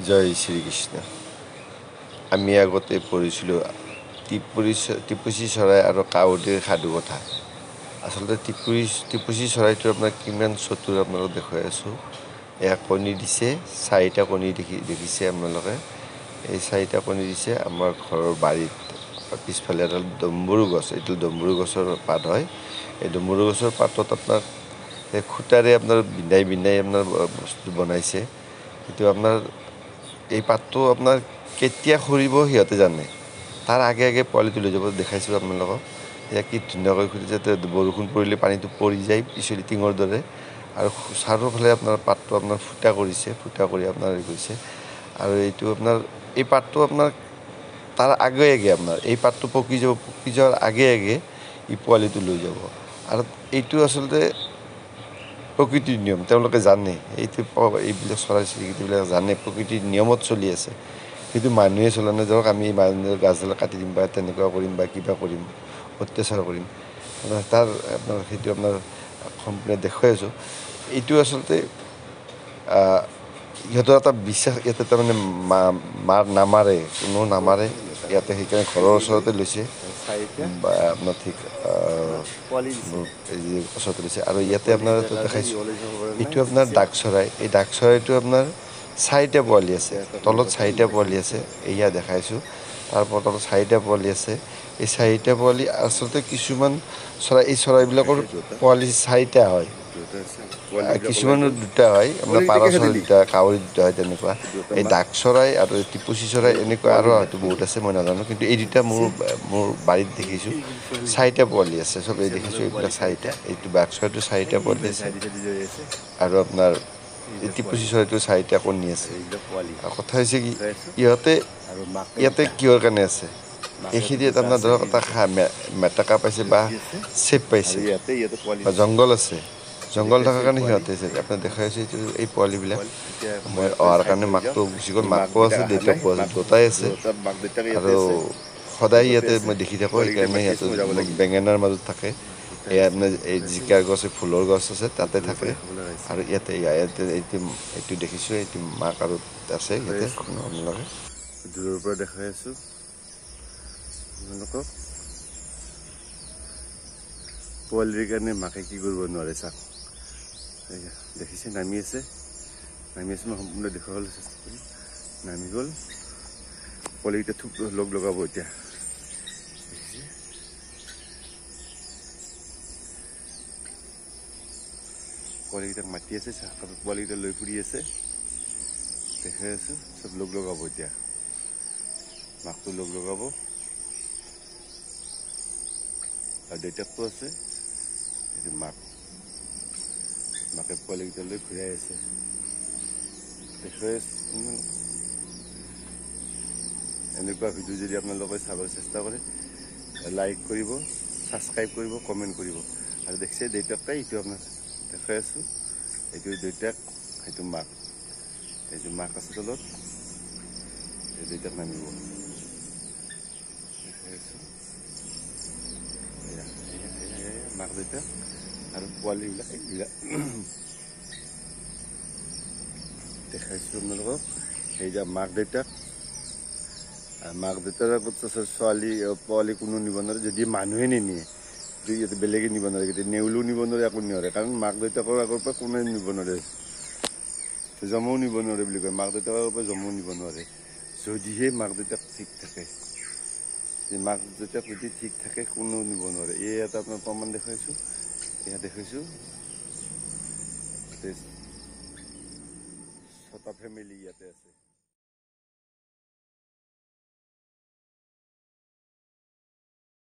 জয় শ্ৰীকৃষ্ণ। আমি আগতে পঢ়িছিলোঁ টিপুচি চৰাই আৰু কাউৰীৰ সাধু কথা। আচলতে টিপুচি চৰাইটো আপোনাৰ কিমান চতুৰ আপোনালোকক দেখুৱাই আছোঁ। এয়া কণী দিছে, 4টা কণী দেখিছে আপোনালোকে। এই 4টা কণী দিছে আমাৰ ঘৰৰ বাৰীত পিছফালে এডাল ডম্বৰু গছ। এইটো ডম্বৰু গছৰ পাত হয়। এই ডম্বৰু গছৰ পাতত আপোনাৰ এই খুটাৰে আপোনাৰ বিন্ধাই আপোনাৰ বস্তু বনাইছে। এইটো আপোনাৰ এই পাতটো আপোনাৰ কেতিয়া সৰিব সিহঁতে জানে। তাৰ আগে পোৱালিটো লৈ যাব দেখাইছোঁ আপোনালোকক। এয়া কি ধুনীয়াকৈ খুলিছে, বৰষুণ পৰিলে পানীটো পৰি যায় পিছলি টিঙৰ দৰে। আৰু চাৰিওফালে আপোনাৰ পাতটো আপোনাৰ ফুটা কৰিছে, ফুটা কৰি আপোনাৰ হেৰি কৰিছে। আৰু এইটো আপোনাৰ এই পাতটো আপোনাৰ তাৰ আগে আপোনাৰ এই পাতটো পকি যোৱাৰ আগে ই পোৱালিটো লৈ যাব। আৰু এইটো আচলতে প্ৰকৃতিৰ নিয়ম, তেওঁলোকে জানে। এইবিলাক চৰাই চিৰিকটিবিলাক জানে প্ৰকৃতিৰ নিয়মত চলি আছে। কিন্তু মানুহে চলা নাই। ধৰক আমি মানুহে গাছডাল কাটি দিম বা তেনেকুৱা কৰিম বা কিবা কৰিম, অত্যাচাৰ কৰিম। তাৰ আপোনাৰ সেইটো আপোনাৰ সম্পূৰ্ণ দেখুৱাই আছোঁ। এইটো আচলতে ইহঁতৰ এটা বিশ্বাস, ইয়াতে তাৰমানে মাৰ নামাৰে, কোনো নামাৰে ইয়াতে। সেইকাৰণে ঘৰৰ ওচৰতে লৈছে বা আপোনাৰ ঠিক ওচৰতে লৈছে। আৰু ইয়াতে আপোনাৰ দেখাইছোঁ, এইটো আপোনাৰ ডাক চৰাই। এই ডাক চৰাইটো আপোনাৰ 4টা পোৱালি আছে, তলত 4টা পোৱালি আছে। এয়া দেখাইছোঁ। তাৰ তলত 4টা পোৱালি আছে। এই 4টা পোৱালি আচলতে কিছুমান চৰাই, এই চৰাইবিলাকৰ পোৱালি 4টা হয়, কিছুমানৰ 2টা হয়। আপোনাৰ পাৰ চৰাই 2টা, কাউৰী 2টা হয়, তেনেকুৱা। এই ডাক চৰাই আৰু টিপুচি চৰাই এনেকুৱা আৰু হয়তো বহুত আছে, মই নাজানো। কিন্তু এই 2টা মোৰ বাৰীত দেখিছোঁ। 4টা পোৱালি আছে, চব এই দেখিছোঁ। এইবিলাক 4টা। এইটো ডাক চৰাইটো 4টা পোৱালি আছে। আৰু আপোনাৰ এই টিপুচি চৰাইটো 4টা কণী আছে। কথা হৈছে কি, ইহঁতে ইয়াতে কিহৰ কাৰণে আছে? এইখিনি আপোনাৰ ধৰক এটা মেটেকা পাইছে বা চেপ পাইছে বা জংঘল আছে। জংঘল থকাৰ কাৰণে সিহঁতে আছে। আপোনাক দেখাই আছোঁ এই পোৱালিবিলাক। মই অহাৰ কাৰণে মাকটো গুচি গ'ল। মাকো আছে, দেউতাকো আছে, দুটাই আছে। আৰু সদায় ইয়াতে মই দেখি থাকোঁ। সেইকাৰণে সিহঁতে বেঙেনাৰ মাজত থাকে। এয়া আপোনাৰ এই জিকাৰ গছ, ফুলৰ গছ আছে, তাতে থাকে। আৰু ইয়াতে এইটো দেখিছোঁ, এইটো মাক আৰু আছে ইয়াতে। আপোনালোকে দূৰৰ পৰা দেখাই আছোঁ আপোনালোকক। পোৱালিৰ কাৰণে মাকে কি কৰিব নোৱাৰে, চাওক। দেখিছে, নামি আছে। মই সম্পূৰ্ণ দেখুৱাবলৈ চেষ্টা কৰিম। নামি গ'ল। পোৱালিকেইটা থোপ লগাব এতিয়া। দেখিছে, পোৱালিকেইটাক মাতি আছে, পোৱালিকেইটা লৈ ফুৰি আছে। দেখাই আছোঁ, চব লগাব এতিয়া। মাকটো লগাব আৰু দেউতাকটো আছে। এইটো মাকে পোৱালিকেইটা লৈ ঘূৰাই আছে। দেখুৱাই আছোঁ এনেকুৱা ভিডিঅ' যদি আপোনালোকে চাবলৈ চেষ্টা কৰে, লাইক কৰিব, ছাবস্ক্ৰাইব কৰিব, কমেণ্ট কৰিব। আৰু দেখিছে দেউতাক, এইটো আপোনাৰ দেখাই আছোঁ। এইটো দেউতাক, সেইটো মাক। এইটো মাক আছে তলত, এই দেউতাক নামিব। দেখাই আছোঁ, মাক দেউতাক আৰু পোৱালিবিলাক এইবিলাক দেখাইছোঁ আপোনালোকক। এইয়া মাক দেউতাক। মাক দেউতাকৰ পোৱালি কোনো নিব নোৱাৰে, যদি মানুহে নিনিয়ে। ইয়াতে বেলেগে নিব নোৱাৰে, কেতিয়া নেউলো নিব নোৱাৰে, একো নোৱাৰে। কাৰণ মাক দেউতাকৰ আগৰ পৰা কোনে নিব নোৱাৰে, জমও নিব নোৱাৰে বুলি কয়। মাক দেউতাকৰ পৰা জমও নিব নোৱাৰে, যদিহে মাক দেউতাক ঠিক থাকে। মাক দেউতাক যদি ঠিক থাকে, কোনো নিব নোৱাৰে। এই এটা আপোনাৰ প্ৰমাণ দেখুৱাইছোঁ। এয়া দেখাইছোঁ, ছটা ফেমিলি ইয়াতে আছে।